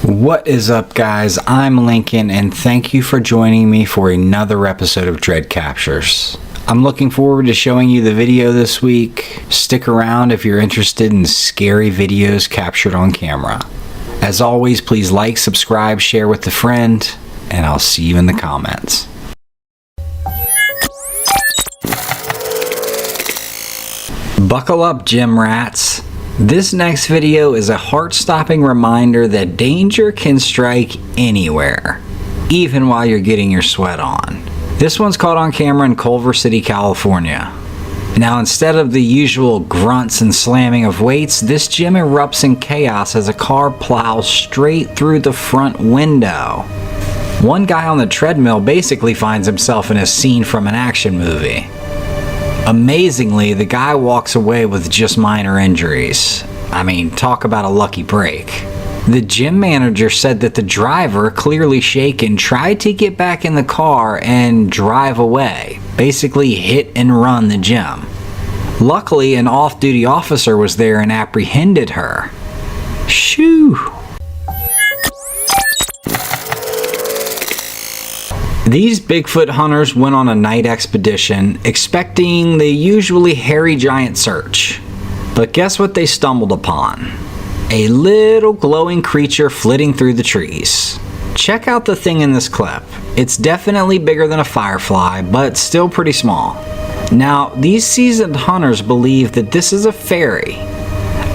What is up, guys? I'm Lincoln, and thank you for joining me for another episode of Dread Captures. I'm looking forward to showing you the video this week. Stick around if you're interested in scary videos captured on camera. As always, please like, subscribe, share with a friend, and I'll see you in the comments. Buckle up, gym rats. This next video is a heart-stopping reminder that danger can strike anywhere, even while you're getting your sweat on. This one's caught on camera in Culver City, California. Now, instead of the usual grunts and slamming of weights, this gym erupts in chaos as a car plows straight through the front window. One guy on the treadmill basically finds himself in a scene from an action movie. Amazingly, the guy walks away with just minor injuries. I mean, talk about a lucky break. The gym manager said that the driver, clearly shaken, tried to get back in the car and drive away, basically hit and run the gym. Luckily, an off-duty officer was there and apprehended her. Shoo! These Bigfoot hunters went on a night expedition, expecting the usually hairy giant search. But guess what they stumbled upon? A little glowing creature flitting through the trees. Check out the thing in this clip. It's definitely bigger than a firefly, but still pretty small. Now, these seasoned hunters believe that this is a fairy.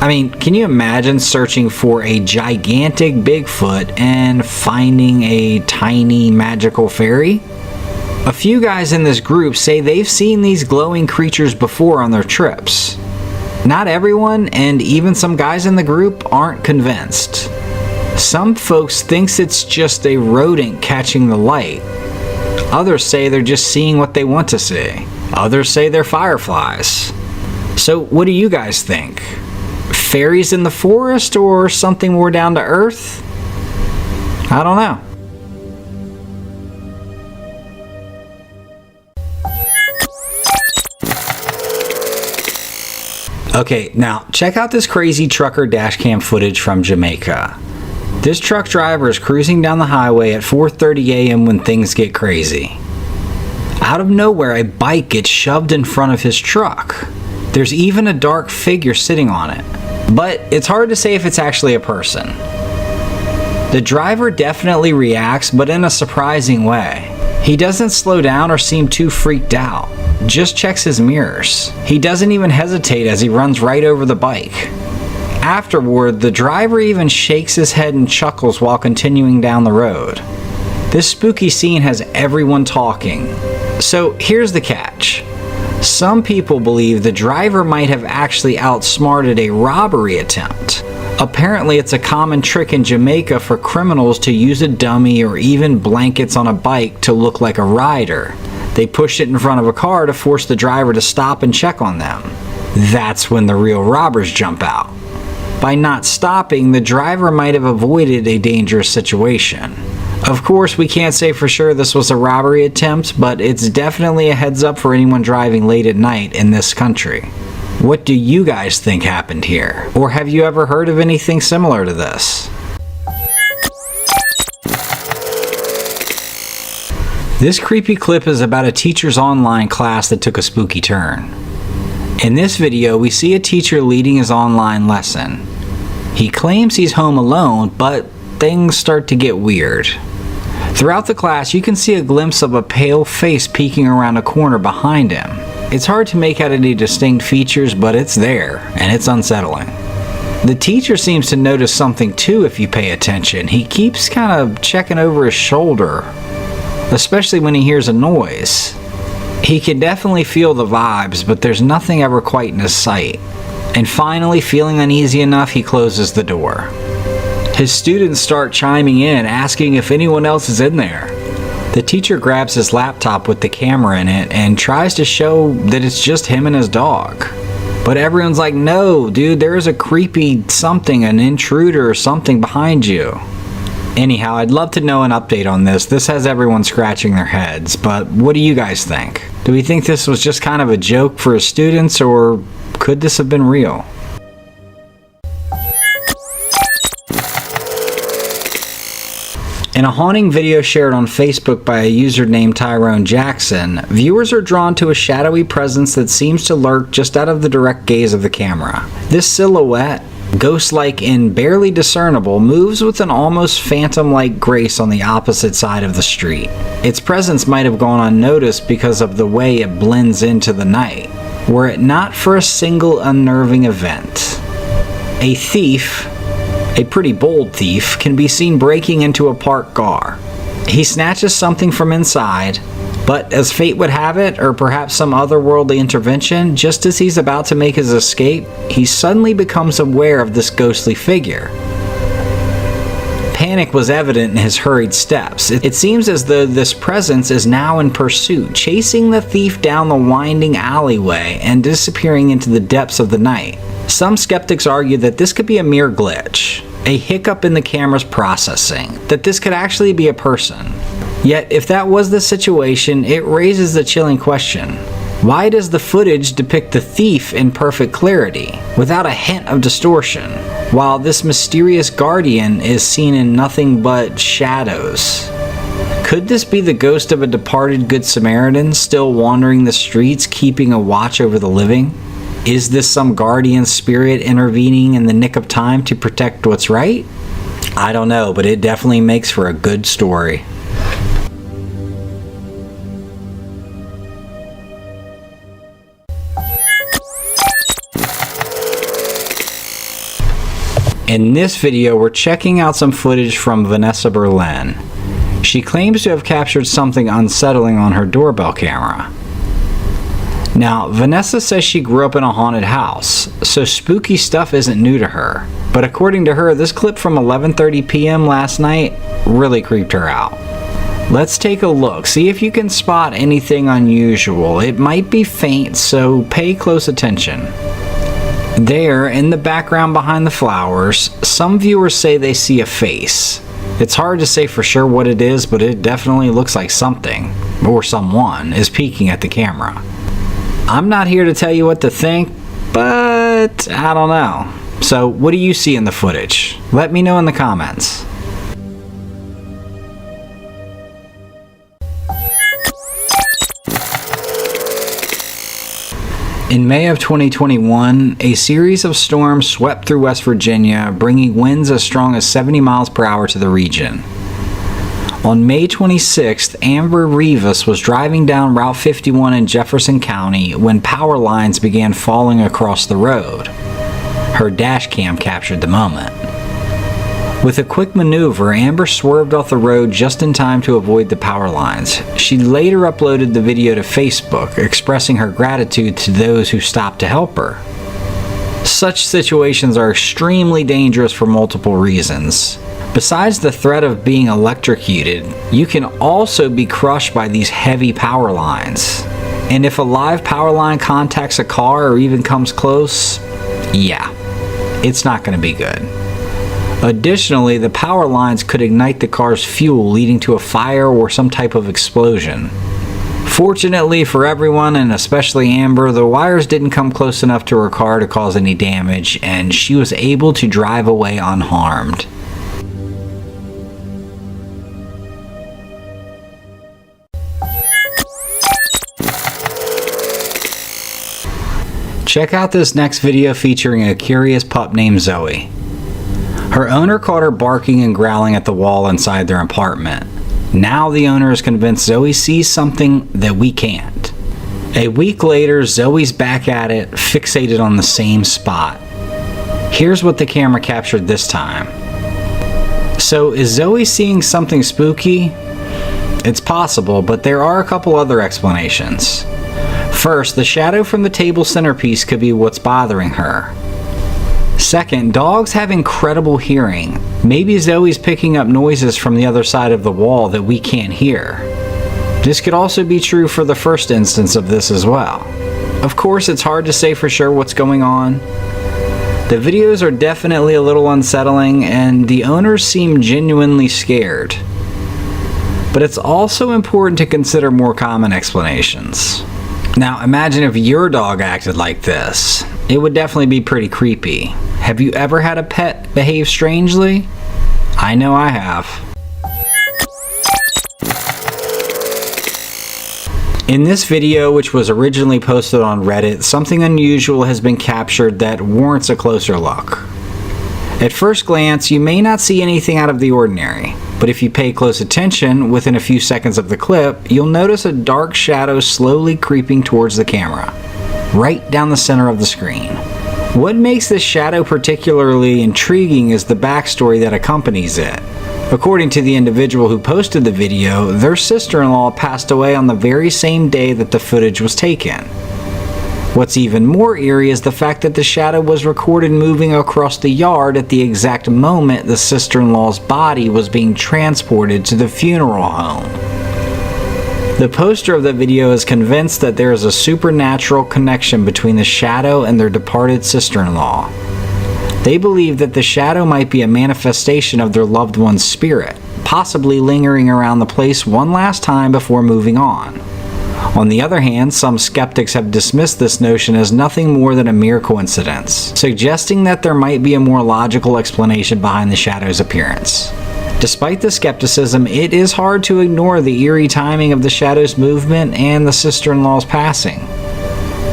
I mean, can you imagine searching for a gigantic Bigfoot and finding a tiny magical fairy? A few guys in this group say they've seen these glowing creatures before on their trips. Not everyone, and even some guys in the group, aren't convinced. Some folks thinks it's just a rodent catching the light. Others say they're just seeing what they want to see. Others say they're fireflies. So what do you guys think? Fairies in the forest or something more down to earth? I don't know. Okay, now check out this crazy trucker dashcam footage from Jamaica. This truck driver is cruising down the highway at 4:30 a.m. when things get crazy. Out of nowhere, a bike gets shoved in front of his truck. There's even a dark figure sitting on it. But it's hard to say if it's actually a person. The driver definitely reacts, but in a surprising way. He doesn't slow down or seem too freaked out, just checks his mirrors. He doesn't even hesitate as he runs right over the bike. Afterward, the driver even shakes his head and chuckles while continuing down the road. This spooky scene has everyone talking. So here's the catch. Some people believe the driver might have actually outsmarted a robbery attempt. Apparently, it's a common trick in Jamaica for criminals to use a dummy or even blankets on a bike to look like a rider. They push it in front of a car to force the driver to stop and check on them. That's when the real robbers jump out. By not stopping, the driver might have avoided a dangerous situation. Of course, we can't say for sure this was a robbery attempt, but it's definitely a heads up for anyone driving late at night in this country. What do you guys think happened here? Or have you ever heard of anything similar to this? This creepy clip is about a teacher's online class that took a spooky turn. In this video, we see a teacher leading his online lesson. He claims he's home alone, but things start to get weird. Throughout the class, you can see a glimpse of a pale face peeking around a corner behind him. It's hard to make out any distinct features, but it's there, and it's unsettling. The teacher seems to notice something too if you pay attention. He keeps kind of checking over his shoulder, especially when he hears a noise. He can definitely feel the vibes, but there's nothing ever quite in his sight. And finally, feeling uneasy enough, he closes the door. His students start chiming in, asking if anyone else is in there. The teacher grabs his laptop with the camera in it and tries to show that it's just him and his dog. But everyone's like, no, dude, there is a creepy something, an intruder or something behind you. Anyhow, I'd love to know an update on this. This has everyone scratching their heads, but what do you guys think? Do we think this was just kind of a joke for his students, or could this have been real? In a haunting video shared on Facebook by a user named Tyrone Jackson, viewers are drawn to a shadowy presence that seems to lurk just out of the direct gaze of the camera. This silhouette, ghost-like and barely discernible, moves with an almost phantom-like grace on the opposite side of the street. Its presence might have gone unnoticed because of the way it blends into the night, were it not for a single unnerving event. A thief, a pretty bold thief, can be seen breaking into a parked car. He snatches something from inside, but as fate would have it, or perhaps some otherworldly intervention, just as he's about to make his escape, he suddenly becomes aware of this ghostly figure. Panic was evident in his hurried steps. It seems as though this presence is now in pursuit, chasing the thief down the winding alleyway and disappearing into the depths of the night. Some skeptics argue that this could be a mere glitch, a hiccup in the camera's processing, that this could actually be a person. Yet, if that was the situation, it raises the chilling question. Why does the footage depict the thief in perfect clarity, without a hint of distortion, while this mysterious guardian is seen in nothing but shadows? Could this be the ghost of a departed Good Samaritan still wandering the streets, keeping a watch over the living? Is this some guardian spirit intervening in the nick of time to protect what's right? I don't know, but it definitely makes for a good story. In this video, we're checking out some footage from Vanessa Berlin. She claims to have captured something unsettling on her doorbell camera. Now, Vanessa says she grew up in a haunted house, so spooky stuff isn't new to her. But according to her, this clip from 11:30 p.m. last night really creeped her out. Let's take a look, see if you can spot anything unusual. It might be faint, so pay close attention. There, in the background behind the flowers, some viewers say they see a face. It's hard to say for sure what it is, but it definitely looks like something, or someone, is peeking at the camera. I'm not here to tell you what to think, but I don't know. So, what do you see in the footage? Let me know in the comments. In May of 2021, a series of storms swept through West Virginia, bringing winds as strong as 70 miles per hour to the region. On May 26th, Amber Rivas was driving down Route 51 in Jefferson County when power lines began falling across the road. Her dash cam captured the moment. With a quick maneuver, Amber swerved off the road just in time to avoid the power lines. She later uploaded the video to Facebook, expressing her gratitude to those who stopped to help her. Such situations are extremely dangerous for multiple reasons. Besides the threat of being electrocuted, you can also be crushed by these heavy power lines. And if a live power line contacts a car or even comes close, yeah, it's not going to be good. Additionally, the power lines could ignite the car's fuel, leading to a fire or some type of explosion. Fortunately for everyone, and especially Amber, the wires didn't come close enough to her car to cause any damage, and she was able to drive away unharmed. Check out this next video featuring a curious pup named Zoe. Her owner caught her barking and growling at the wall inside their apartment. Now the owner is convinced Zoe sees something that we can't. A week later, Zoe's back at it, fixated on the same spot. Here's what the camera captured this time. So, is Zoe seeing something spooky? It's possible, but there are a couple other explanations. First, the shadow from the table centerpiece could be what's bothering her. Second, dogs have incredible hearing. Maybe Zoe's picking up noises from the other side of the wall that we can't hear. This could also be true for the first instance of this as well. Of course, it's hard to say for sure what's going on. The videos are definitely a little unsettling, and the owners seem genuinely scared. But it's also important to consider more common explanations. Now, imagine if your dog acted like this. It would definitely be pretty creepy. Have you ever had a pet behave strangely? I know I have. In this video, which was originally posted on Reddit, something unusual has been captured that warrants a closer look. At first glance, you may not see anything out of the ordinary, but if you pay close attention, within a few seconds of the clip, you'll notice a dark shadow slowly creeping towards the camera, right down the center of the screen. What makes this shadow particularly intriguing is the backstory that accompanies it. According to the individual who posted the video, their sister-in-law passed away on the very same day that the footage was taken. What's even more eerie is the fact that the shadow was recorded moving across the yard at the exact moment the sister-in-law's body was being transported to the funeral home. The poster of the video is convinced that there is a supernatural connection between the shadow and their departed sister-in-law. They believe that the shadow might be a manifestation of their loved one's spirit, possibly lingering around the place one last time before moving on. On the other hand, some skeptics have dismissed this notion as nothing more than a mere coincidence, suggesting that there might be a more logical explanation behind the shadow's appearance. Despite the skepticism, it is hard to ignore the eerie timing of the shadow's movement and the sister-in-law's passing.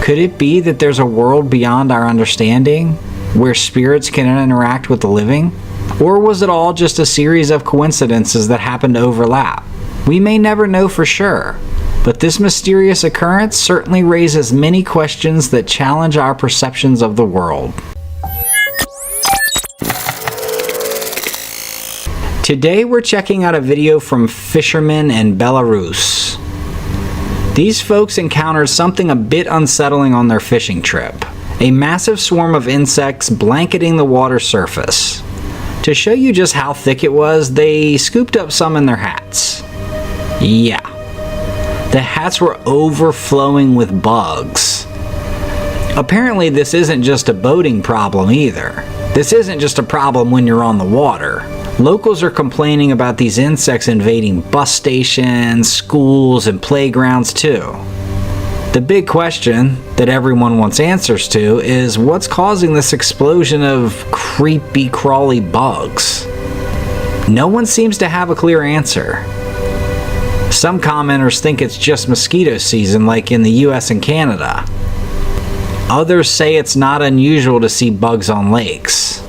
Could it be that there's a world beyond our understanding, where spirits can interact with the living? Or was it all just a series of coincidences that happened to overlap? We may never know for sure. But this mysterious occurrence certainly raises many questions that challenge our perceptions of the world. Today we're checking out a video from fishermen in Belarus. These folks encountered something a bit unsettling on their fishing trip. A massive swarm of insects blanketing the water surface. To show you just how thick it was, they scooped up some in their hats. Yeah. The hats were overflowing with bugs. Apparently this isn't just a boating problem either. This isn't just a problem when you're on the water. Locals are complaining about these insects invading bus stations, schools, and playgrounds too. The big question that everyone wants answers to is what's causing this explosion of creepy crawly bugs? No one seems to have a clear answer. Some commenters think it's just mosquito season like in the US and Canada. Others say it's not unusual to see bugs on lakes.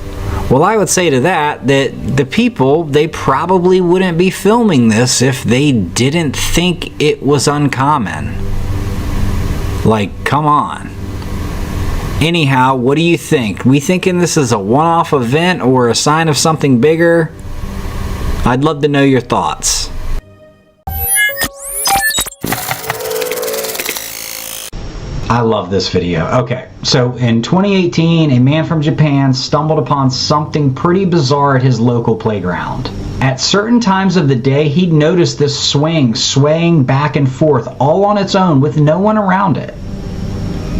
Well, I would say to that the people, they probably wouldn't be filming this if they didn't think it was uncommon. Like, come on. Anyhow, what do you think? We thinking this is a one-off event or a sign of something bigger? I'd love to know your thoughts. I love this video. Okay, so in 2018, a man from Japan stumbled upon something pretty bizarre at his local playground. At certain times of the day, he'd noticed this swing swaying back and forth all on its own with no one around it.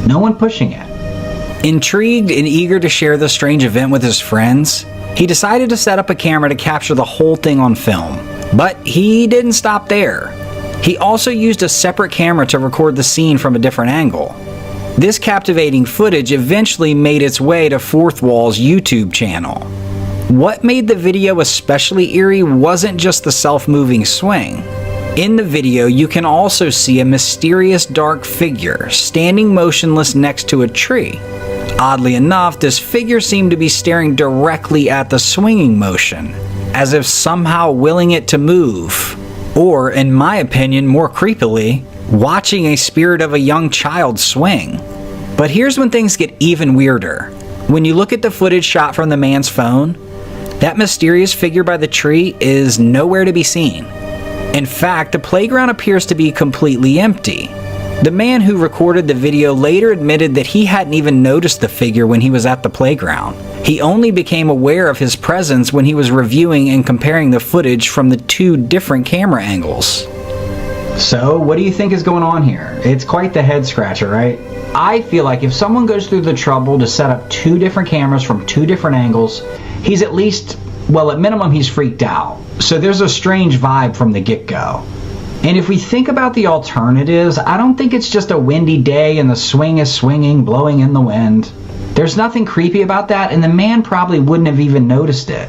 No one pushing it. Intrigued and eager to share this strange event with his friends, he decided to set up a camera to capture the whole thing on film. But he didn't stop there. He also used a separate camera to record the scene from a different angle. This captivating footage eventually made its way to Fourth Wall's YouTube channel. What made the video especially eerie wasn't just the self-moving swing. In the video, you can also see a mysterious dark figure standing motionless next to a tree. Oddly enough, this figure seemed to be staring directly at the swinging motion, as if somehow willing it to move. Or, in my opinion, more creepily, watching a spirit of a young child swing. But here's when things get even weirder. When you look at the footage shot from the man's phone, that mysterious figure by the tree is nowhere to be seen. In fact, the playground appears to be completely empty. The man who recorded the video later admitted that he hadn't even noticed the figure when he was at the playground. He only became aware of his presence when he was reviewing and comparing the footage from the two different camera angles. So, what do you think is going on here? It's quite the head scratcher, right? I feel like if someone goes through the trouble to set up two different cameras from two different angles, he's at least, well, at minimum, he's freaked out. So there's a strange vibe from the get-go. And if we think about the alternatives, I don't think it's just a windy day and the swing is swinging, blowing in the wind. There's nothing creepy about that, and the man probably wouldn't have even noticed it.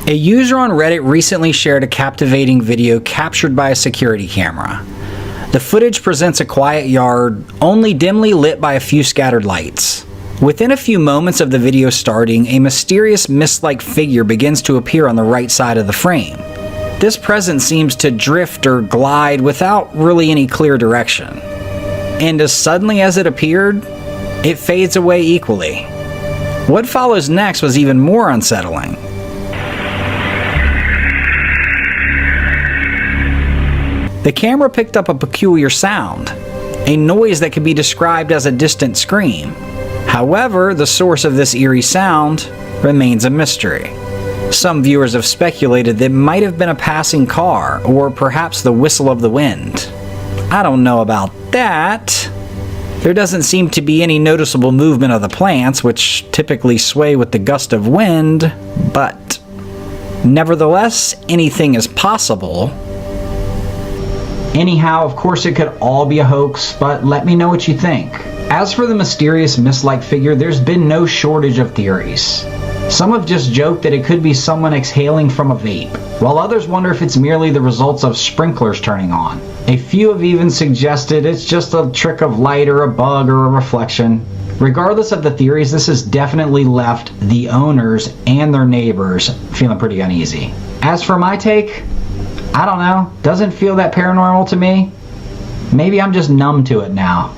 A user on Reddit recently shared a captivating video captured by a security camera. The footage presents a quiet yard, only dimly lit by a few scattered lights. Within a few moments of the video starting, a mysterious mist-like figure begins to appear on the right side of the frame. This presence seems to drift or glide without really any clear direction. And as suddenly as it appeared, it fades away equally. What follows next was even more unsettling. The camera picked up a peculiar sound, a noise that could be described as a distant scream. However, the source of this eerie sound remains a mystery. Some viewers have speculated that it might have been a passing car, or perhaps the whistle of the wind. I don't know about that. There doesn't seem to be any noticeable movement of the plants, which typically sway with the gust of wind, but nevertheless, anything is possible. Anyhow, of course it could all be a hoax, but let me know what you think. As for the mysterious mist-like figure, there's been no shortage of theories. Some have just joked that it could be someone exhaling from a vape, while others wonder if it's merely the results of sprinklers turning on. A few have even suggested it's just a trick of light or a bug or a reflection. Regardless of the theories, this has definitely left the owners and their neighbors feeling pretty uneasy. As for my take, I don't know, doesn't feel that paranormal to me. Maybe I'm just numb to it now.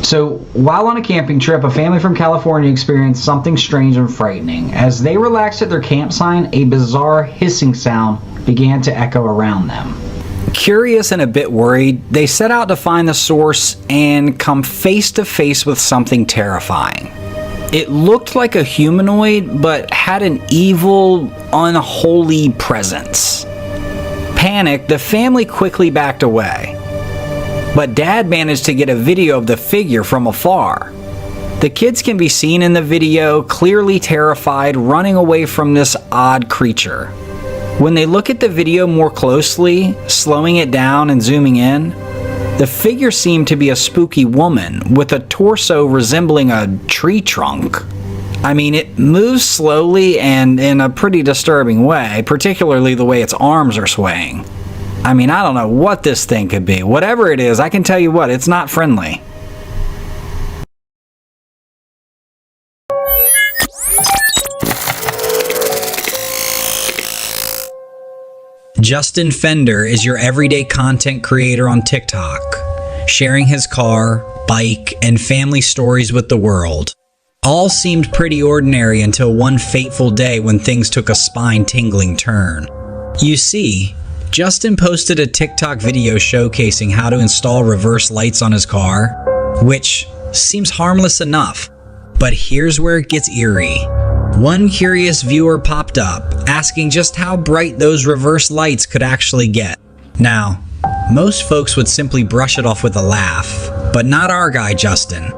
So, while on a camping trip, a family from California experienced something strange and frightening. As they relaxed at their campsite, a bizarre hissing sound began to echo around them. Curious and a bit worried, they set out to find the source and come face to face with something terrifying. It looked like a humanoid, but had an evil, unholy presence. Panicked, the family quickly backed away. But Dad managed to get a video of the figure from afar. The kids can be seen in the video, clearly terrified, running away from this odd creature. When they look at the video more closely, slowing it down and zooming in, the figure seemed to be a spooky woman with a torso resembling a tree trunk. I mean, it moves slowly and in a pretty disturbing way, particularly the way its arms are swaying. I mean, I don't know what this thing could be. Whatever it is, I can tell you what, it's not friendly. Justin Fender is your everyday content creator on TikTok, sharing his car, bike, and family stories with the world. All seemed pretty ordinary until one fateful day when things took a spine-tingling turn. You see, Justin posted a TikTok video showcasing how to install reverse lights on his car, which seems harmless enough, but here's where it gets eerie. One curious viewer popped up, asking just how bright those reverse lights could actually get. Now, most folks would simply brush it off with a laugh, but not our guy Justin.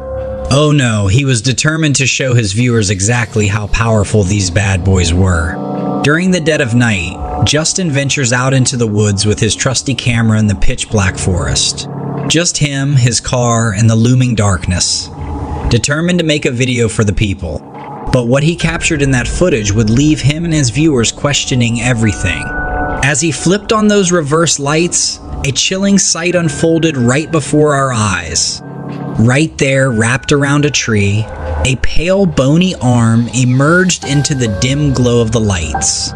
Oh no, he was determined to show his viewers exactly how powerful these bad boys were. During the dead of night, Justin ventures out into the woods with his trusty camera in the pitch black forest. Just him, his car, and the looming darkness. Determined to make a video for the people. But what he captured in that footage would leave him and his viewers questioning everything. As he flipped on those reverse lights, a chilling sight unfolded right before our eyes. Right there, wrapped around a tree, a pale, bony arm emerged into the dim glow of the lights.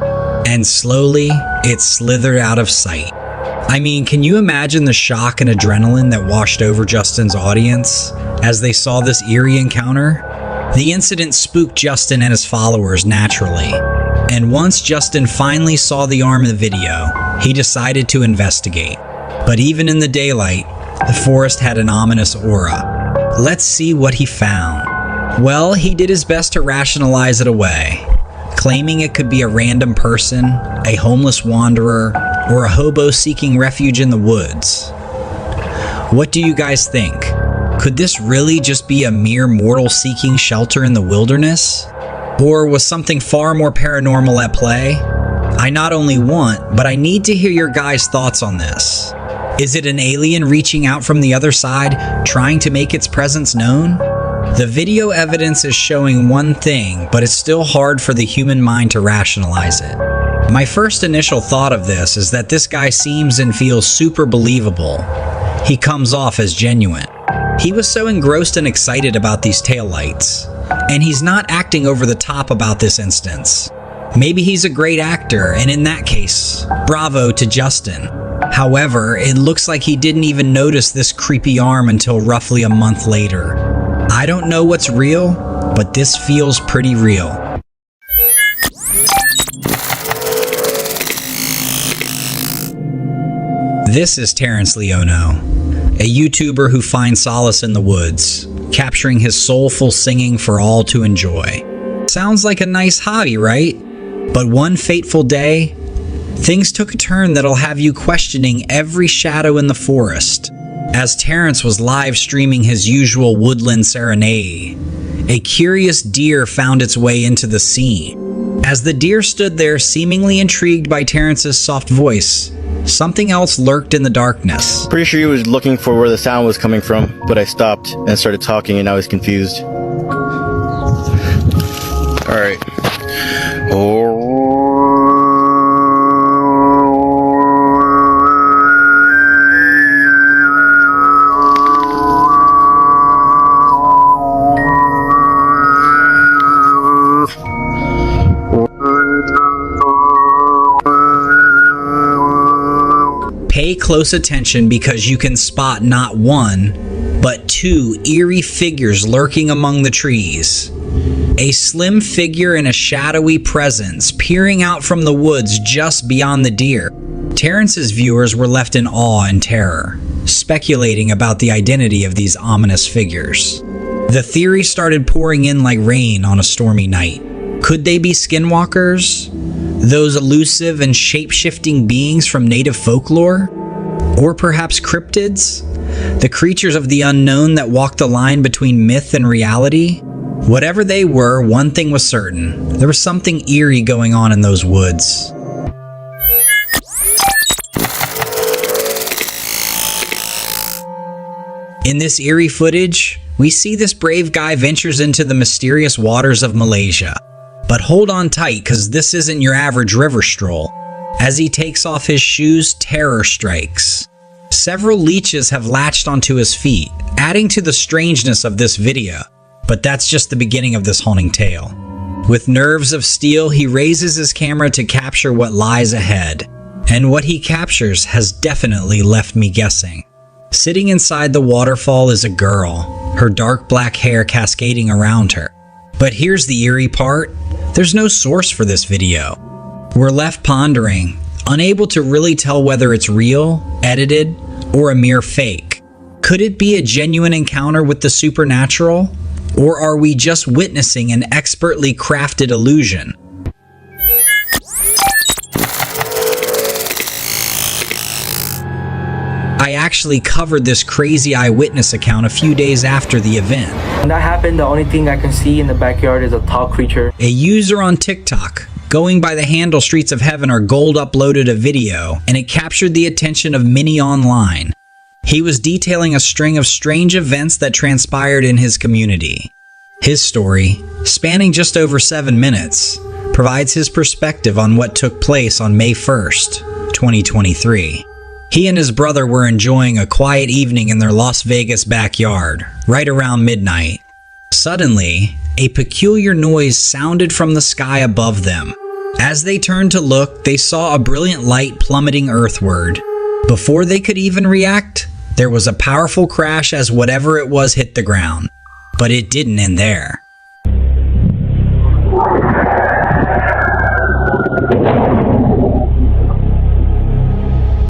And slowly, it slithered out of sight. I mean, can you imagine the shock and adrenaline that washed over Justin's audience as they saw this eerie encounter? The incident spooked Justin and his followers naturally. And once Justin finally saw the arm in the video, he decided to investigate. But even in the daylight, the forest had an ominous aura. Let's see what he found. Well, he did his best to rationalize it away, claiming it could be a random person, a homeless wanderer, or a hobo seeking refuge in the woods. What do you guys think? Could this really just be a mere mortal seeking shelter in the wilderness? Or was something far more paranormal at play? I not only want, but I need to hear your guys' thoughts on this. Is it an alien reaching out from the other side, trying to make its presence known? The video evidence is showing one thing, but it's still hard for the human mind to rationalize it. My first initial thought of this is that this guy seems and feels super believable. He comes off as genuine. He was so engrossed and excited about these taillights, and he's not acting over the top about this instance. Maybe he's a great actor, and in that case, bravo to Justin. However, it looks like he didn't even notice this creepy arm until roughly a month later. I don't know what's real, but this feels pretty real. This is Terrence Leono, a YouTuber who finds solace in the woods, capturing his soulful singing for all to enjoy. Sounds like a nice hobby, right? But one fateful day, things took a turn that'll have you questioning every shadow in the forest. As Terrence was live streaming his usual woodland serenade, a curious deer found its way into the scene. As the deer stood there seemingly intrigued by Terrence's soft voice, something else lurked in the darkness. Pretty sure he was looking for where the sound was coming from, but I stopped and started talking and I was confused. Alright. Pay close attention because you can spot not one, but two eerie figures lurking among the trees. A slim figure in a shadowy presence peering out from the woods just beyond the deer. Terrence's viewers were left in awe and terror, speculating about the identity of these ominous figures. The theory started pouring in like rain on a stormy night. Could they be skinwalkers? Those elusive and shape-shifting beings from native folklore? Or perhaps cryptids? The creatures of the unknown that walk the line between myth and reality? Whatever they were, one thing was certain. There was something eerie going on in those woods. In this eerie footage, we see this brave guy ventures into the mysterious waters of Malaysia. But hold on tight, cause this isn't your average river stroll. As he takes off his shoes, terror strikes. Several leeches have latched onto his feet, adding to the strangeness of this video. But that's just the beginning of this haunting tale. With nerves of steel, he raises his camera to capture what lies ahead. And what he captures has definitely left me guessing. Sitting inside the waterfall is a girl, her dark black hair cascading around her. But here's the eerie part. There's no source for this video. We're left pondering, unable to really tell whether it's real, edited, or a mere fake. Could it be a genuine encounter with the supernatural? Or are we just witnessing an expertly crafted illusion? I actually covered this crazy eyewitness account a few days after the event. When that happened, the only thing I can see in the backyard is a tall creature. A user on TikTok, going by the handle Streets of Heaven or Gold, uploaded a video, and it captured the attention of many online. He was detailing a string of strange events that transpired in his community. His story, spanning just over 7 minutes, provides his perspective on what took place on May 1st, 2023. He and his brother were enjoying a quiet evening in their Las Vegas backyard, right around midnight. Suddenly, a peculiar noise sounded from the sky above them. As they turned to look, they saw a brilliant light plummeting earthward. Before they could even react, there was a powerful crash as whatever it was hit the ground. But it didn't end there.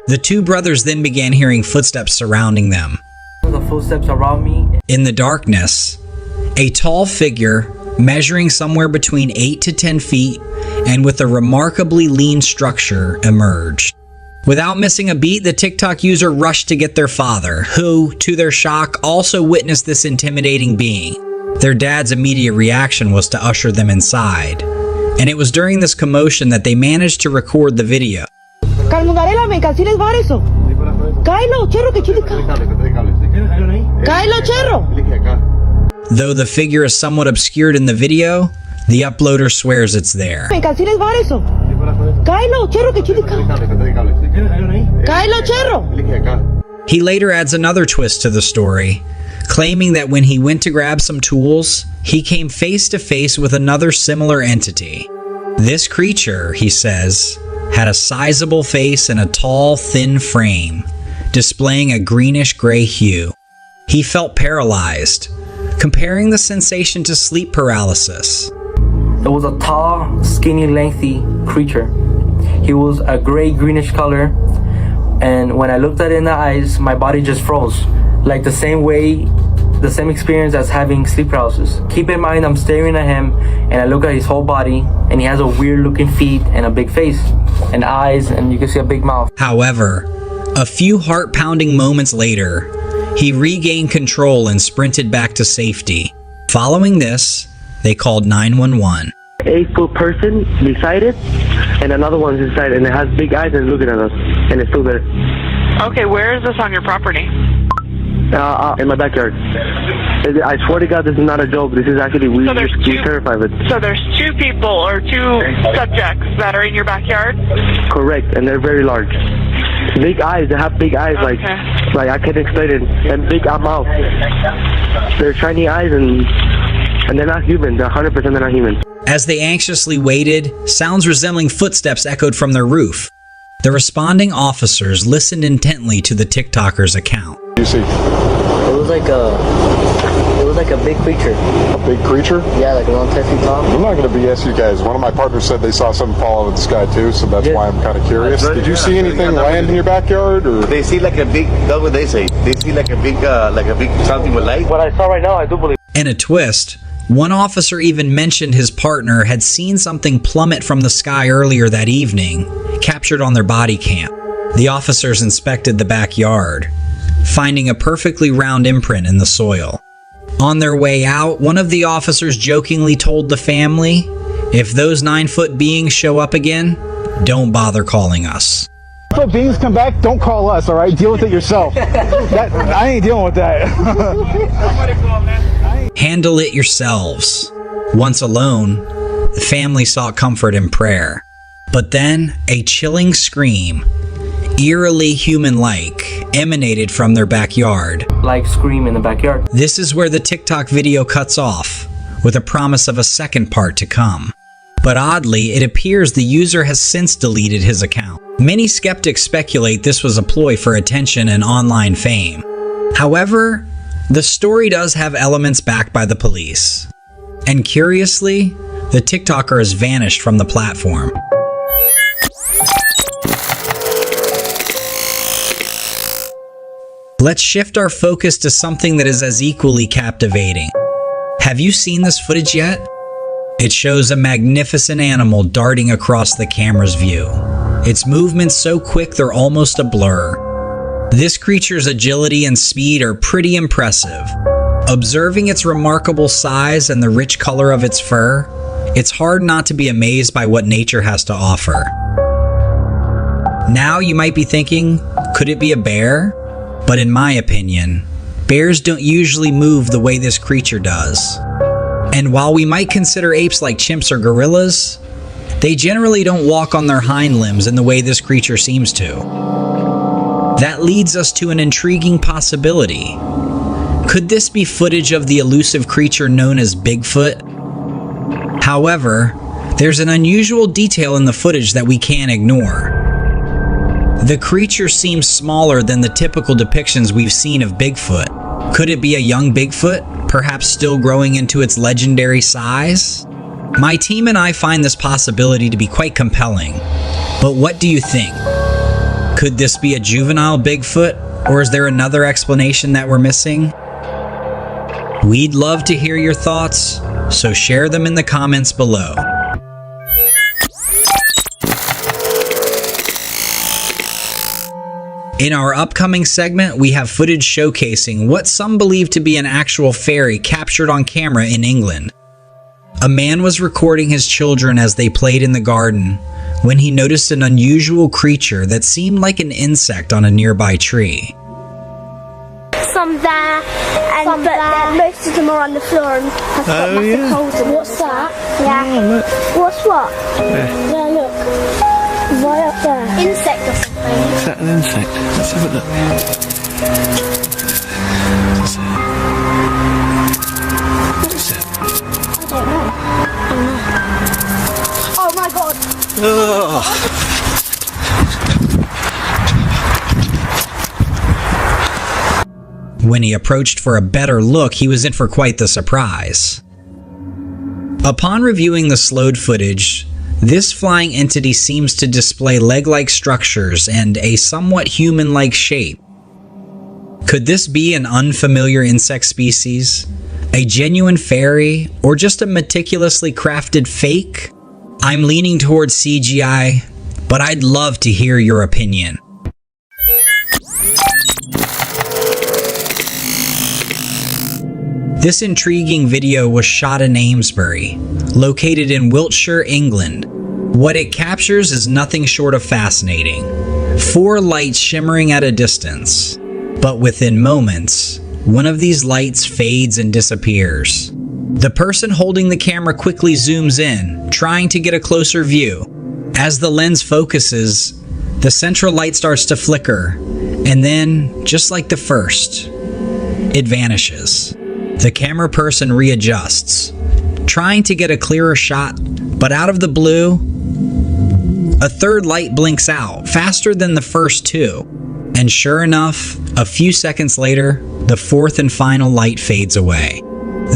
The two brothers then began hearing footsteps surrounding them. The footsteps around me. In the darkness, a tall figure measuring somewhere between 8 to 10 feet and with a remarkably lean structure emerged. Without missing a beat, the TikTok user rushed to get their father, who, to their shock, also witnessed this intimidating being. Their dad's immediate reaction was to usher them inside, and it was during this commotion that they managed to record the video. Though the figure is somewhat obscured in the video, the uploader swears it's there. He later adds another twist to the story, claiming that when he went to grab some tools, he came face to face with another similar entity. This creature, he says, had a sizable face and a tall, thin frame, displaying a greenish-gray hue. He felt paralyzed, comparing the sensation to sleep paralysis. It was a tall, skinny, lengthy creature. He was a gray-greenish color, and when I looked at it in the eyes, my body just froze. Like the same experience as having sleep paralysis. Keep in mind, I'm staring at him, and I look at his whole body, and he has a weird-looking feet and a big face, and eyes, and you can see a big mouth. However, a few heart-pounding moments later, he regained control and sprinted back to safety. Following this, they called 911. 8-foot person beside it, and another one's inside, and it has big eyes and looking at us, and it's still there. Okay, where is this on your property? In my backyard. I swear to God, this is not a joke. This is actually, we're terrified of it. So there's two people or two subjects that are in your backyard? Correct, and they're very large. Big eyes, they have big eyes, Okay. like I can't explain it, and big mouth. They're shiny eyes, and they're not human. They're 100% they're not human. As they anxiously waited, sounds resembling footsteps echoed from their roof. The responding officers listened intently to the TikToker's account. You see? It was like a big creature. A big creature? Yeah, like around 10 feet tall. I'm not going to BS you guys. One of my partners said they saw something fall out of the sky too, so that's why I'm kind of curious. Did you see anything land in your backyard, or? They see like a big, that's what they say. They see like a big something with light. What I saw right now, I do believe. In a twist, one officer even mentioned his partner had seen something plummet from the sky earlier that evening, captured on their body cam. The officers inspected the backyard, finding a perfectly round imprint in the soil. On their way out, one of the officers jokingly told the family, "If those 9-foot beings show up again, don't bother calling us." If beings come back, don't call us, all right? Deal with it yourself. I ain't dealing with that. Handle it yourselves. Once alone, the family sought comfort in prayer. But then, a chilling scream, eerily human-like, emanated from their backyard. Like scream in the backyard. This is where the TikTok video cuts off, with a promise of a second part to come. But oddly, it appears the user has since deleted his account. Many skeptics speculate this was a ploy for attention and online fame. However, the story does have elements backed by the police. And curiously, the TikToker has vanished from the platform. Let's shift our focus to something that is as equally captivating. Have you seen this footage yet? It shows a magnificent animal darting across the camera's view. Its movements so quick they're almost a blur. This creature's agility and speed are pretty impressive. Observing its remarkable size and the rich color of its fur, it's hard not to be amazed by what nature has to offer. Now you might be thinking, could it be a bear? But in my opinion, bears don't usually move the way this creature does. And while we might consider apes like chimps or gorillas, they generally don't walk on their hind limbs in the way this creature seems to. That leads us to an intriguing possibility. Could this be footage of the elusive creature known as Bigfoot? However, there's an unusual detail in the footage that we can't ignore. The creature seems smaller than the typical depictions we've seen of Bigfoot. Could it be a young Bigfoot, perhaps still growing into its legendary size? My team and I find this possibility to be quite compelling. But what do you think? Could this be a juvenile Bigfoot, or is there another explanation that we're missing? We'd love to hear your thoughts, so share them in the comments below. In our upcoming segment, we have footage showcasing what some believe to be an actual fairy captured on camera in England. A man was recording his children as they played in the garden when he noticed an unusual creature that seemed like an insect on a nearby tree. some there, but most of them are on the floor and have got massive holes in them. What's that? Yeah. Oh, look. What's what? Yeah, look. Right up there. Insect or something. Is that an insect? Let's have a look. What is it? I don't know. Oh my god. Oh. When he approached for a better look, he was in for quite the surprise. Upon reviewing the slowed footage, this flying entity seems to display leg-like structures and a somewhat human-like shape. Could this be an unfamiliar insect species? A genuine fairy? Or just a meticulously crafted fake? I'm leaning towards CGI, but I'd love to hear your opinion. This intriguing video was shot in Amesbury, located in Wiltshire, England. What it captures is nothing short of fascinating. 4 lights shimmering at a distance, but within moments, one of these lights fades and disappears. The person holding the camera quickly zooms in, trying to get a closer view. As the lens focuses, the central light starts to flicker, and then, just like the first, it vanishes. The camera person readjusts, trying to get a clearer shot, but out of the blue, a third light blinks out, faster than the first 2. And sure enough, a few seconds later, the 4th and final light fades away.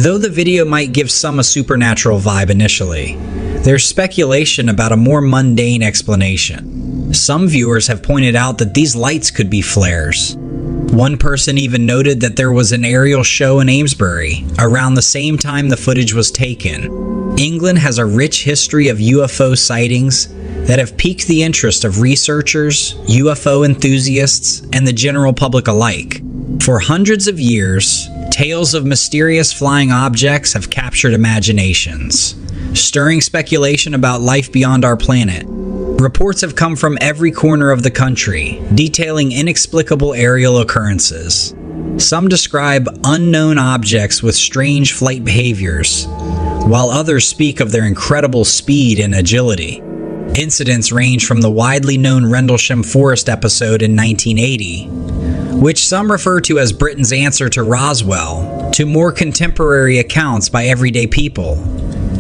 Though the video might give some a supernatural vibe initially, there's speculation about a more mundane explanation. Some viewers have pointed out that these lights could be flares. One person even noted that there was an aerial show in Amesbury around the same time the footage was taken. England has a rich history of UFO sightings that have piqued the interest of researchers, UFO enthusiasts, and the general public alike. For hundreds of years, tales of mysterious flying objects have captured imaginations, stirring speculation about life beyond our planet. Reports have come from every corner of the country, detailing inexplicable aerial occurrences. Some describe unknown objects with strange flight behaviors, while others speak of their incredible speed and agility. Incidents range from the widely known Rendlesham Forest episode in 1980, which some refer to as Britain's answer to Roswell, to more contemporary accounts by everyday people,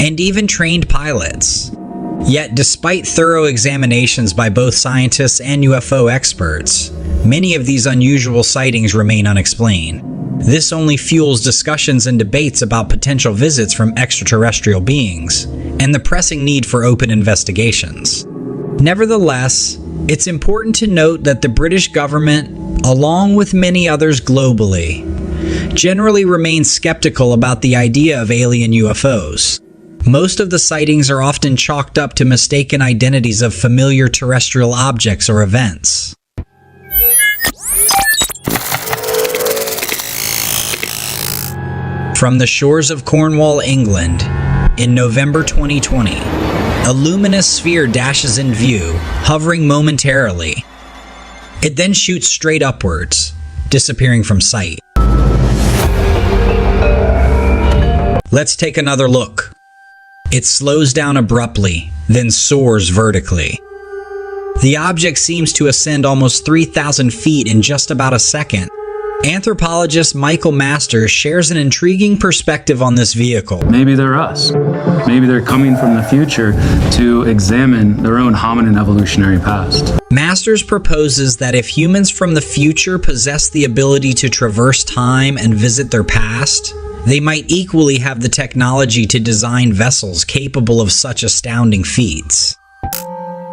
and even trained pilots. Yet, despite thorough examinations by both scientists and UFO experts, many of these unusual sightings remain unexplained. This only fuels discussions and debates about potential visits from extraterrestrial beings, and the pressing need for open investigations. Nevertheless, it's important to note that the British government, along with many others globally, generally remains skeptical about the idea of alien UFOs. Most of the sightings are often chalked up to mistaken identities of familiar terrestrial objects or events. From the shores of Cornwall, England, in November 2020, a luminous sphere dashes in view, hovering momentarily. It then shoots straight upwards, disappearing from sight. Let's take another look. It slows down abruptly, then soars vertically. The object seems to ascend almost 3,000 feet in just about a second. Anthropologist Michael Masters shares an intriguing perspective on this vehicle. Maybe they're us. Maybe they're coming from the future to examine their own hominin evolutionary past. Masters proposes that if humans from the future possess the ability to traverse time and visit their past, they might equally have the technology to design vessels capable of such astounding feats.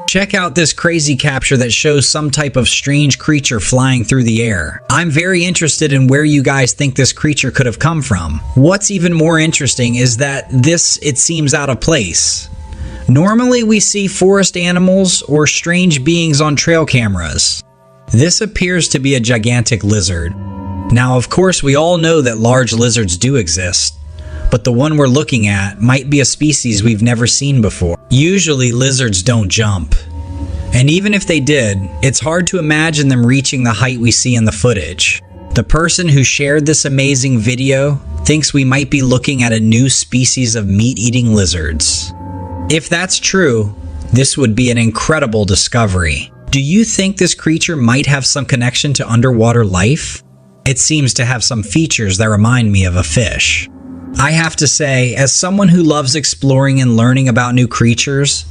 Check out this crazy capture that shows some type of strange creature flying through the air. I'm very interested in where you guys think this creature could have come from. What's even more interesting is that it seems out of place. Normally we see forest animals or strange beings on trail cameras. This appears to be a gigantic lizard. Now, of course, we all know that large lizards do exist, but the one we're looking at might be a species we've never seen before. Usually, lizards don't jump. And even if they did, it's hard to imagine them reaching the height we see in the footage. The person who shared this amazing video thinks we might be looking at a new species of meat-eating lizards. If that's true, this would be an incredible discovery. Do you think this creature might have some connection to underwater life? It seems to have some features that remind me of a fish. I have to say, as someone who loves exploring and learning about new creatures,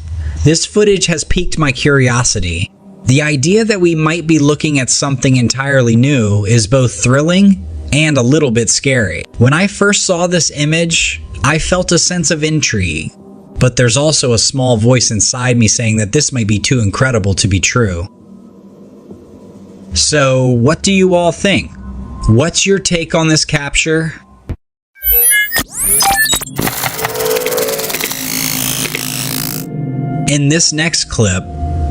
this footage has piqued my curiosity. The idea that we might be looking at something entirely new is both thrilling and a little bit scary. When I first saw this image, I felt a sense of intrigue, but there's also a small voice inside me saying that this might be too incredible to be true. So, what do you all think? What's your take on this capture? In this next clip,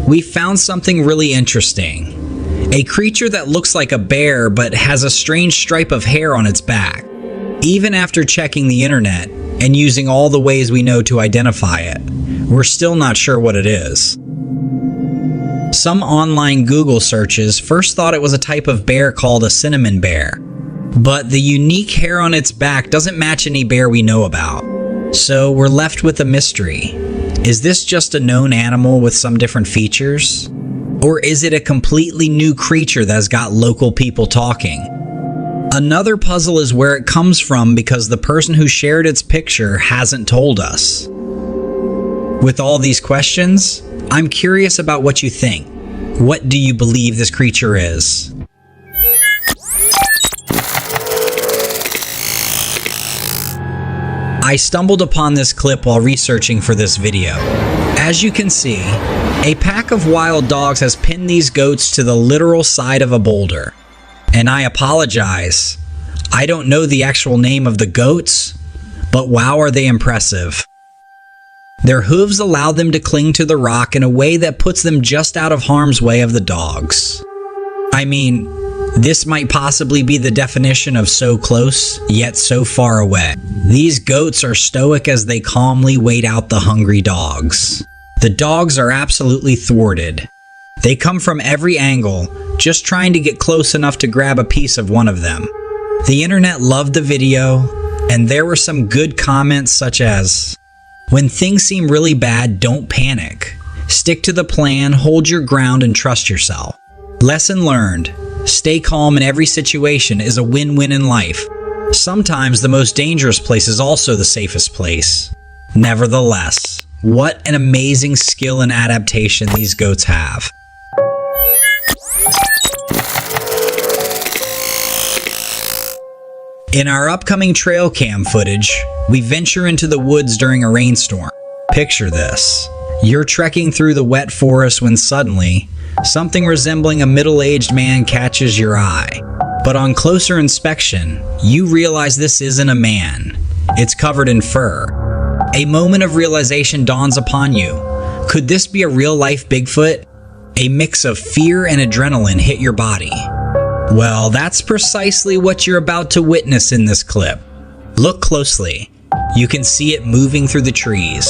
we found something really interesting. A creature that looks like a bear but has a strange stripe of hair on its back. Even after checking the internet and using all the ways we know to identify it, we're still not sure what it is. Some online Google searches first thought it was a type of bear called a cinnamon bear, but the unique hair on its back doesn't match any bear we know about. So we're left with a mystery. Is this just a known animal with some different features? Or is it a completely new creature that's got local people talking? Another puzzle is where it comes from because the person who shared its picture hasn't told us. With all these questions, I'm curious about what you think. What do you believe this creature is? I stumbled upon this clip while researching for this video. As you can see, a pack of wild dogs has pinned these goats to the literal side of a boulder. And I apologize, I don't know the actual name of the goats, but wow, are they impressive. Their hooves allow them to cling to the rock in a way that puts them just out of harm's way of the dogs. I mean, this might possibly be the definition of so close, yet so far away. These goats are stoic as they calmly wait out the hungry dogs. The dogs are absolutely thwarted. They come from every angle, just trying to get close enough to grab a piece of one of them. The internet loved the video, and there were some good comments such as, "When things seem really bad, don't panic. Stick to the plan, hold your ground, and trust yourself. Lesson learned. Stay calm in every situation is a win-win in life. Sometimes the most dangerous place is also the safest place. Nevertheless, what an amazing skill and adaptation these goats have." In our upcoming Trailcam footage, we venture into the woods during a rainstorm. Picture this. You're trekking through the wet forest when suddenly, something resembling a middle-aged man catches your eye. But on closer inspection, you realize this isn't a man. It's covered in fur. A moment of realization dawns upon you. Could this be a real-life Bigfoot? A mix of fear and adrenaline hit your body. Well, that's precisely what you're about to witness in this clip. Look closely. You can see it moving through the trees.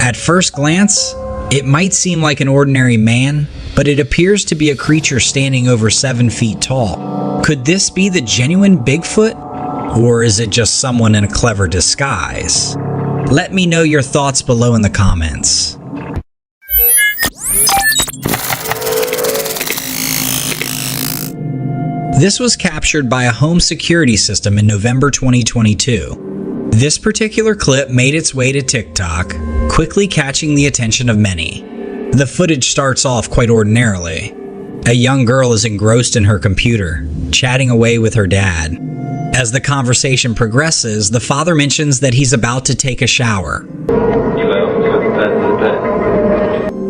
At first glance, it might seem like an ordinary man, but it appears to be a creature standing over 7 feet tall. Could this be the genuine Bigfoot? Or is it just someone in a clever disguise? Let me know your thoughts below in the comments. This was captured by a home security system in November 2022. This particular clip made its way to TikTok, quickly catching the attention of many. The footage starts off quite ordinarily. A young girl is engrossed in her computer, chatting away with her dad. As the conversation progresses, the father mentions that he's about to take a shower.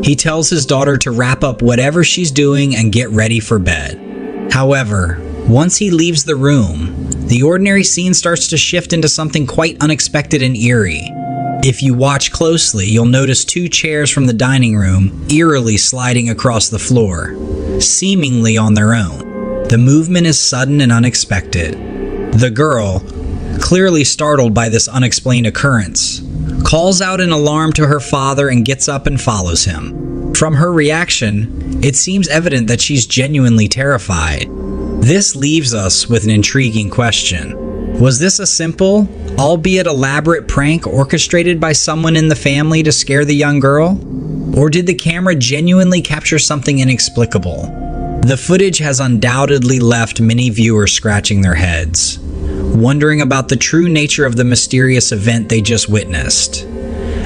He tells his daughter to wrap up whatever she's doing and get ready for bed. However, once he leaves the room, the ordinary scene starts to shift into something quite unexpected and eerie. If you watch closely, you'll notice 2 chairs from the dining room eerily sliding across the floor, seemingly on their own. The movement is sudden and unexpected. The girl, clearly startled by this unexplained occurrence, calls out in alarm to her father and gets up and follows him. From her reaction, it seems evident that she's genuinely terrified. This leaves us with an intriguing question. Was this a simple, albeit elaborate prank orchestrated by someone in the family to scare the young girl? Or did the camera genuinely capture something inexplicable? The footage has undoubtedly left many viewers scratching their heads, wondering about the true nature of the mysterious event they just witnessed.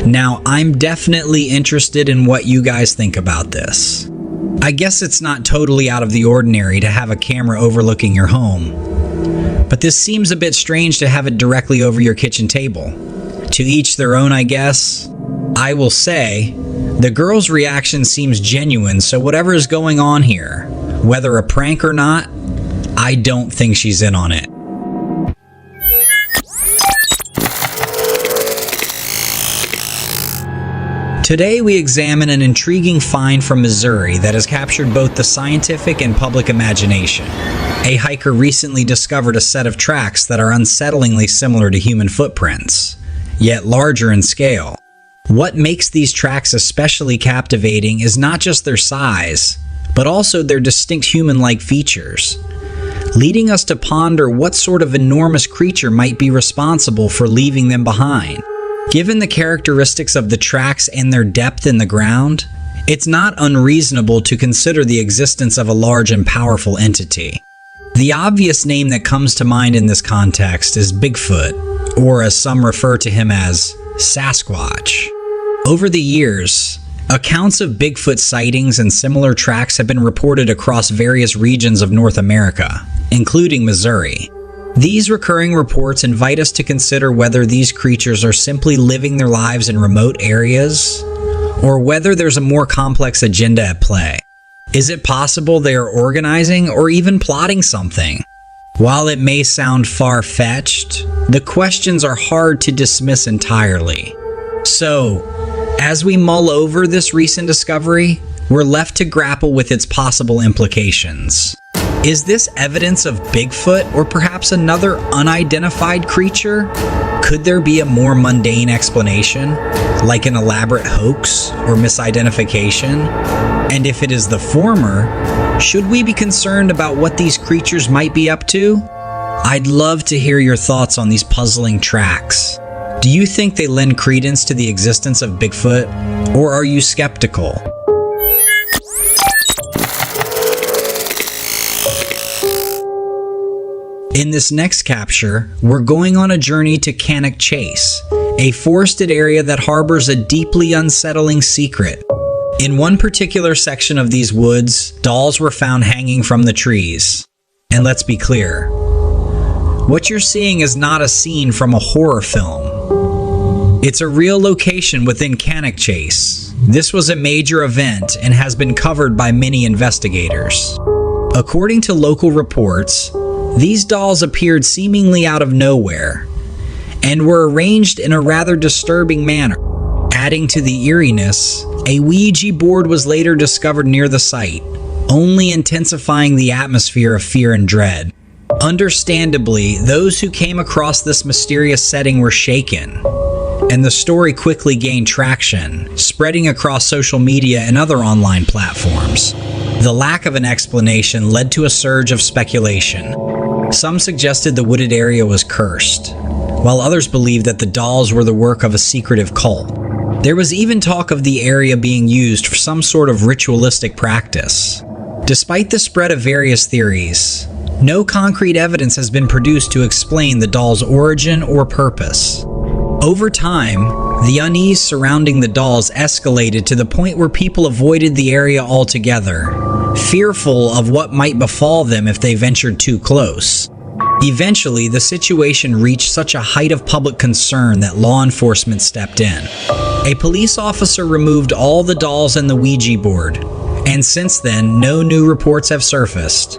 Now, I'm definitely interested in what you guys think about this. I guess it's not totally out of the ordinary to have a camera overlooking your home, but this seems a bit strange to have it directly over your kitchen table. To each their own, I guess. I will say, the girl's reaction seems genuine, so whatever is going on here, whether a prank or not, I don't think she's in on it. Today we examine an intriguing find from Missouri that has captured both the scientific and public imagination. A hiker recently discovered a set of tracks that are unsettlingly similar to human footprints, yet larger in scale. What makes these tracks especially captivating is not just their size, but also their distinct human-like features, leading us to ponder what sort of enormous creature might be responsible for leaving them behind. Given the characteristics of the tracks and their depth in the ground, it's not unreasonable to consider the existence of a large and powerful entity. The obvious name that comes to mind in this context is Bigfoot, or as some refer to him as Sasquatch. Over the years, accounts of Bigfoot sightings and similar tracks have been reported across various regions of North America, including Missouri. These recurring reports invite us to consider whether these creatures are simply living their lives in remote areas, or whether there's a more complex agenda at play. Is it possible they are organizing or even plotting something? While it may sound far-fetched, the questions are hard to dismiss entirely. So, as we mull over this recent discovery, we're left to grapple with its possible implications. Is this evidence of Bigfoot or perhaps another unidentified creature? Could there be a more mundane explanation, like an elaborate hoax or misidentification? And if it is the former, should we be concerned about what these creatures might be up to? I'd love to hear your thoughts on these puzzling tracks. Do you think they lend credence to the existence of Bigfoot, or are you skeptical? In this next capture, we're going on a journey to Cannock Chase, a forested area that harbors a deeply unsettling secret. In one particular section of these woods, dolls were found hanging from the trees. And let's be clear, what you're seeing is not a scene from a horror film. It's a real location within Cannock Chase. This was a major event and has been covered by many investigators. According to local reports, these dolls appeared seemingly out of nowhere and were arranged in a rather disturbing manner. Adding to the eeriness, a Ouija board was later discovered near the site, only intensifying the atmosphere of fear and dread. Understandably, those who came across this mysterious setting were shaken, and the story quickly gained traction, spreading across social media and other online platforms. The lack of an explanation led to a surge of speculation. Some suggested the wooded area was cursed, while others believed that the dolls were the work of a secretive cult. There was even talk of the area being used for some sort of ritualistic practice. Despite the spread of various theories, no concrete evidence has been produced to explain the doll's origin or purpose. Over time, the unease surrounding the dolls escalated to the point where people avoided the area altogether, fearful of what might befall them if they ventured too close. Eventually, the situation reached such a height of public concern that law enforcement stepped in. A police officer removed all the dolls and the Ouija board, and since then, no new reports have surfaced.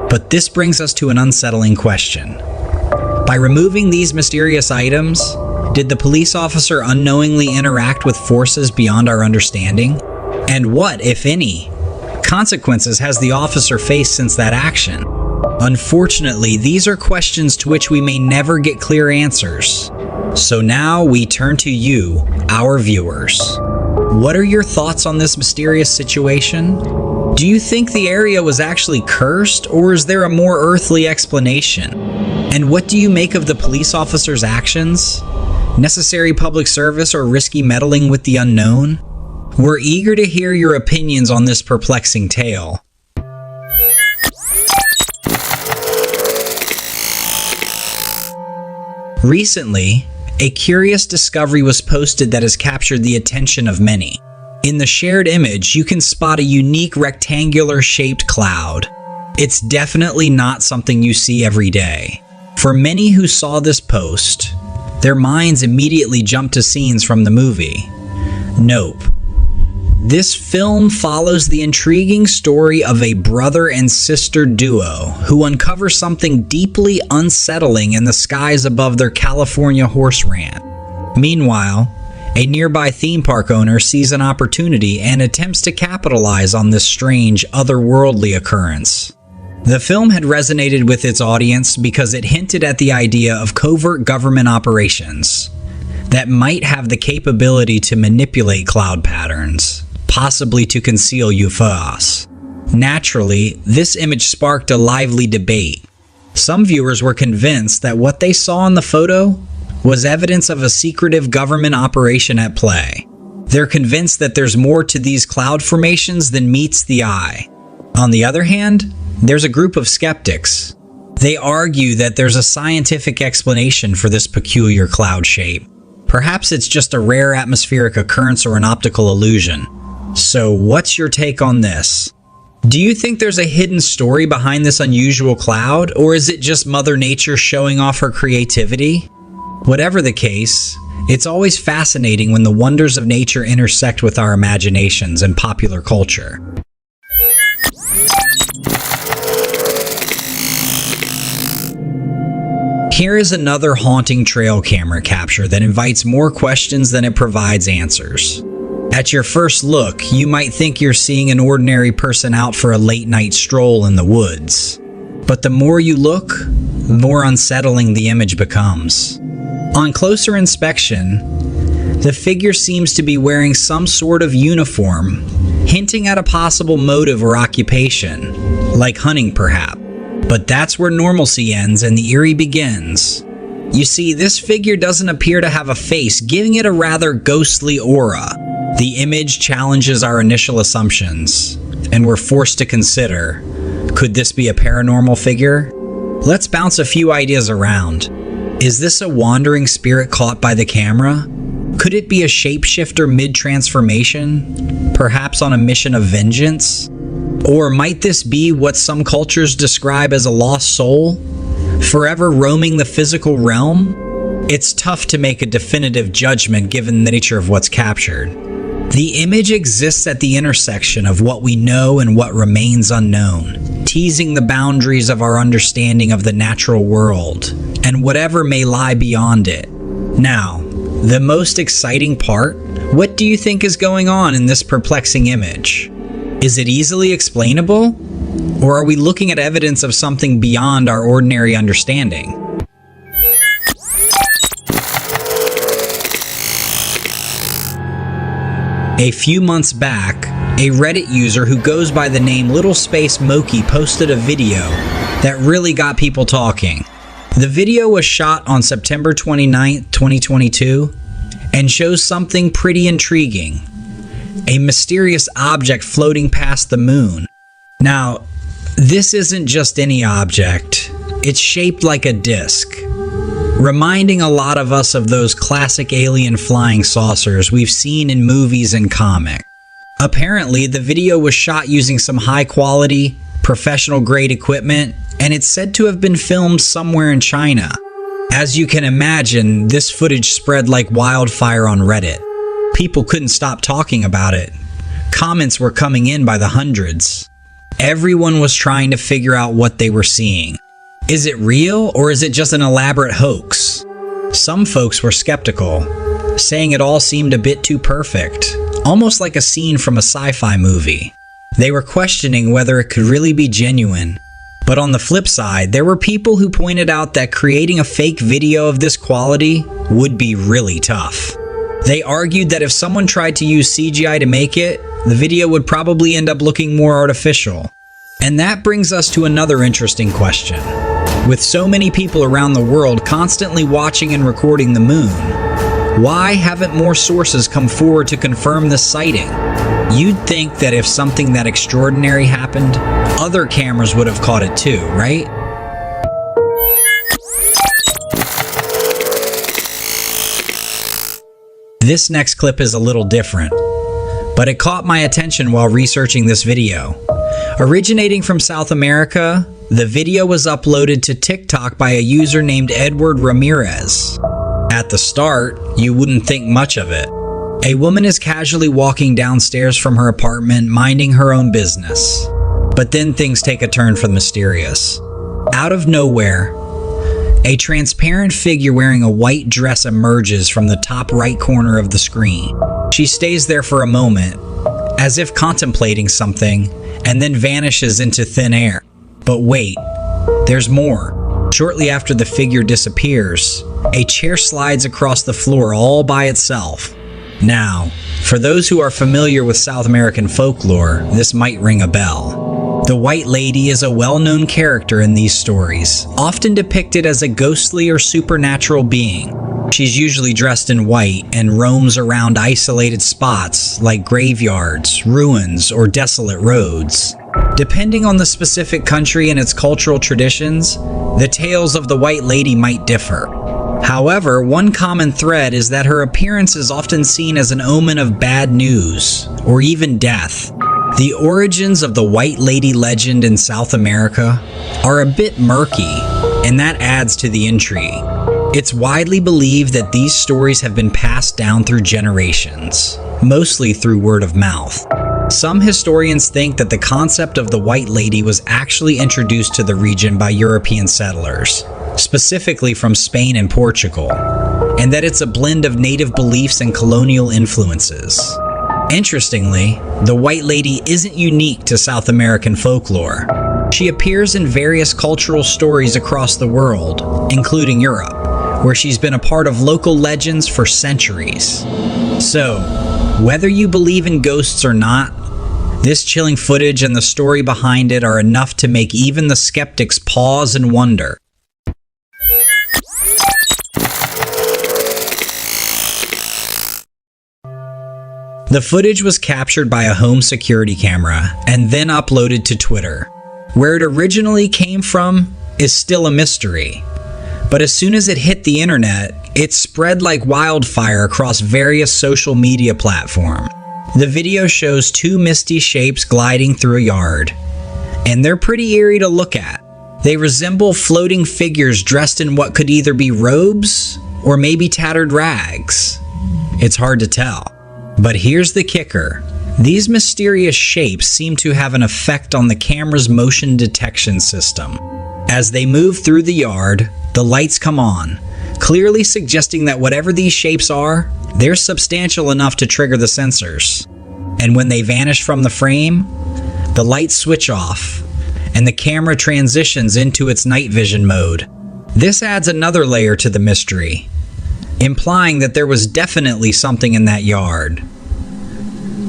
But this brings us to an unsettling question. By removing these mysterious items, did the police officer unknowingly interact with forces beyond our understanding? And what, if any, consequences has the officer faced since that action? Unfortunately, these are questions to which we may never get clear answers. So now we turn to you, our viewers. What are your thoughts on this mysterious situation? Do you think the area was actually cursed, or is there a more earthly explanation? And what do you make of the police officer's actions? Necessary public service or risky meddling with the unknown? We're eager to hear your opinions on this perplexing tale. Recently, a curious discovery was posted that has captured the attention of many. In the shared image, you can spot a unique rectangular-shaped cloud. It's definitely not something you see every day. For many who saw this post, their minds immediately jumped to scenes from the movie. Nope. This film follows the intriguing story of a brother and sister duo who uncover something deeply unsettling in the skies above their California horse ranch. Meanwhile, a nearby theme park owner sees an opportunity and attempts to capitalize on this strange, otherworldly occurrence. The film had resonated with its audience because it hinted at the idea of covert government operations that might have the capability to manipulate cloud patterns, possibly to conceal UFOs. Naturally, this image sparked a lively debate. Some viewers were convinced that what they saw in the photo was evidence of a secretive government operation at play. They're convinced that there's more to these cloud formations than meets the eye. On the other hand, there's a group of skeptics. They argue that there's a scientific explanation for this peculiar cloud shape. Perhaps it's just a rare atmospheric occurrence or an optical illusion. So what's your take on this? Do you think there's a hidden story behind this unusual cloud, or is it just Mother Nature showing off her creativity? Whatever the case, it's always fascinating when the wonders of nature intersect with our imaginations and popular culture. Here is another haunting trail camera capture that invites more questions than it provides answers. At your first look, you might think you're seeing an ordinary person out for a late-night stroll in the woods. But the more you look, the more unsettling the image becomes. On closer inspection, the figure seems to be wearing some sort of uniform, hinting at a possible motive or occupation, like hunting perhaps. But that's where normalcy ends and the eerie begins. You see, this figure doesn't appear to have a face, giving it a rather ghostly aura. The image challenges our initial assumptions, and we're forced to consider, could this be a paranormal figure? Let's bounce a few ideas around. Is this a wandering spirit caught by the camera? Could it be a shapeshifter mid-transformation, perhaps on a mission of vengeance? Or might this be what some cultures describe as a lost soul, forever roaming the physical realm? It's tough to make a definitive judgment given the nature of what's captured. The image exists at the intersection of what we know and what remains unknown, teasing the boundaries of our understanding of the natural world and whatever may lie beyond it. Now, the most exciting part, what do you think is going on in this perplexing image? Is it easily explainable? Or are we looking at evidence of something beyond our ordinary understanding? A few months back, a Reddit user who goes by the name Little Space Moki posted a video that really got people talking. The video was shot on September 29, 2022, and shows something pretty intriguing. A mysterious object floating past the moon. Now, this isn't just any object. It's shaped like a disc, reminding a lot of us of those classic alien flying saucers we've seen in movies and comics. Apparently, the video was shot using some high-quality, professional-grade equipment, and it's said to have been filmed somewhere in China. As you can imagine, this footage spread like wildfire on Reddit. People couldn't stop talking about it. Comments were coming in by the hundreds. Everyone was trying to figure out what they were seeing. Is it real, or is it just an elaborate hoax? Some folks were skeptical, saying it all seemed a bit too perfect, almost like a scene from a sci-fi movie. They were questioning whether it could really be genuine. But on the flip side, there were people who pointed out that creating a fake video of this quality would be really tough. They argued that if someone tried to use CGI to make it, the video would probably end up looking more artificial. And that brings us to another interesting question. With so many people around the world constantly watching and recording the moon, why haven't more sources come forward to confirm this sighting? You'd think that if something that extraordinary happened, other cameras would have caught it too, right? This next clip is a little different, but it caught my attention while researching this video. Originating from South America, the video was uploaded to TikTok by a user named Edward Ramirez. At the start, you wouldn't think much of it. A woman is casually walking downstairs from her apartment, minding her own business. But then things take a turn for the mysterious. Out of nowhere, a transparent figure wearing a white dress emerges from the top right corner of the screen. She stays there for a moment, as if contemplating something, and then vanishes into thin air. But wait, there's more. Shortly after the figure disappears, a chair slides across the floor all by itself. Now, for those who are familiar with South American folklore, this might ring a bell. The White Lady is a well-known character in these stories, often depicted as a ghostly or supernatural being. She's usually dressed in white and roams around isolated spots like graveyards, ruins, or desolate roads. Depending on the specific country and its cultural traditions, the tales of the White Lady might differ. However, one common thread is that her appearance is often seen as an omen of bad news, or even death. The origins of the White Lady legend in South America are a bit murky, and that adds to the intrigue. It's widely believed that these stories have been passed down through generations, mostly through word of mouth. Some historians think that the concept of the White Lady was actually introduced to the region by European settlers, specifically from Spain and Portugal, and that it's a blend of native beliefs and colonial influences. Interestingly, the White Lady isn't unique to South American folklore. She appears in various cultural stories across the world, including Europe, where she's been a part of local legends for centuries. So, whether you believe in ghosts or not, this chilling footage and the story behind it are enough to make even the skeptics pause and wonder. The footage was captured by a home security camera and then uploaded to Twitter. Where it originally came from is still a mystery, but as soon as it hit the internet, it spread like wildfire across various social media platforms. The video shows two misty shapes gliding through a yard, and they're pretty eerie to look at. They resemble floating figures dressed in what could either be robes or maybe tattered rags. It's hard to tell. But here's the kicker. These mysterious shapes seem to have an effect on the camera's motion detection system. As they move through the yard, the lights come on, clearly suggesting that whatever these shapes are, they're substantial enough to trigger the sensors. And when they vanish from the frame, the lights switch off, and the camera transitions into its night vision mode. This adds another layer to the mystery, implying that there was definitely something in that yard.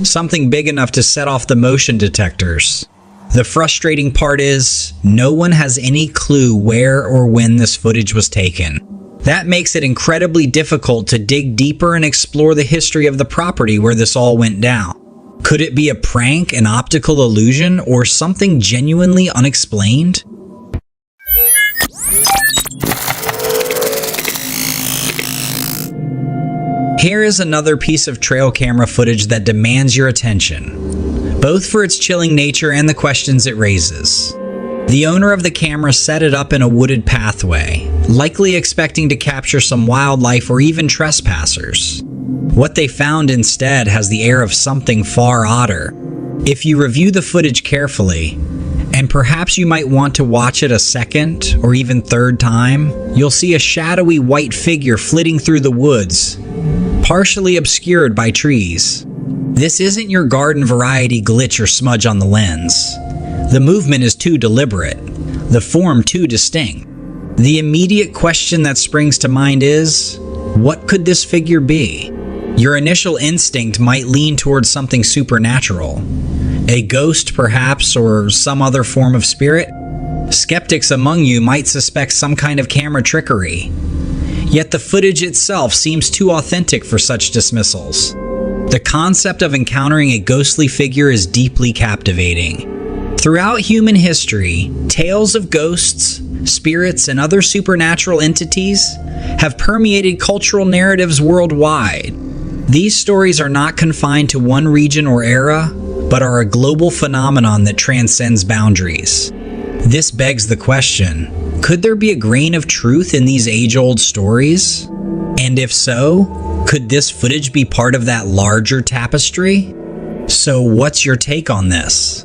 Something big enough to set off the motion detectors. The frustrating part is, no one has any clue where or when this footage was taken. That makes it incredibly difficult to dig deeper and explore the history of the property where this all went down. Could it be a prank, an optical illusion, or something genuinely unexplained? Here is another piece of trail camera footage that demands your attention, both for its chilling nature and the questions it raises. The owner of the camera set it up in a wooded pathway, likely expecting to capture some wildlife or even trespassers. What they found instead has the air of something far odder. If you review the footage carefully, and perhaps you might want to watch it a second or even third time, you'll see a shadowy white figure flitting through the woods, partially obscured by trees. This isn't your garden variety glitch or smudge on the lens. The movement is too deliberate, the form too distinct. The immediate question that springs to mind is, what could this figure be? Your initial instinct might lean towards something supernatural. A ghost, perhaps, or some other form of spirit. Skeptics among you might suspect some kind of camera trickery. Yet the footage itself seems too authentic for such dismissals. The concept of encountering a ghostly figure is deeply captivating. Throughout human history, tales of ghosts, spirits, and other supernatural entities have permeated cultural narratives worldwide. These stories are not confined to one region or era, but are a global phenomenon that transcends boundaries. This begs the question, could there be a grain of truth in these age-old stories? And if so, could this footage be part of that larger tapestry? So what's your take on this?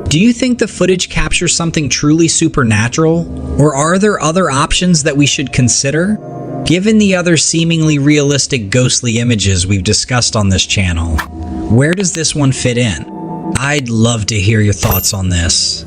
Do you think the footage captures something truly supernatural, or are there other options that we should consider? Given the other seemingly realistic ghostly images we've discussed on this channel, where does this one fit in? I'd love to hear your thoughts on this.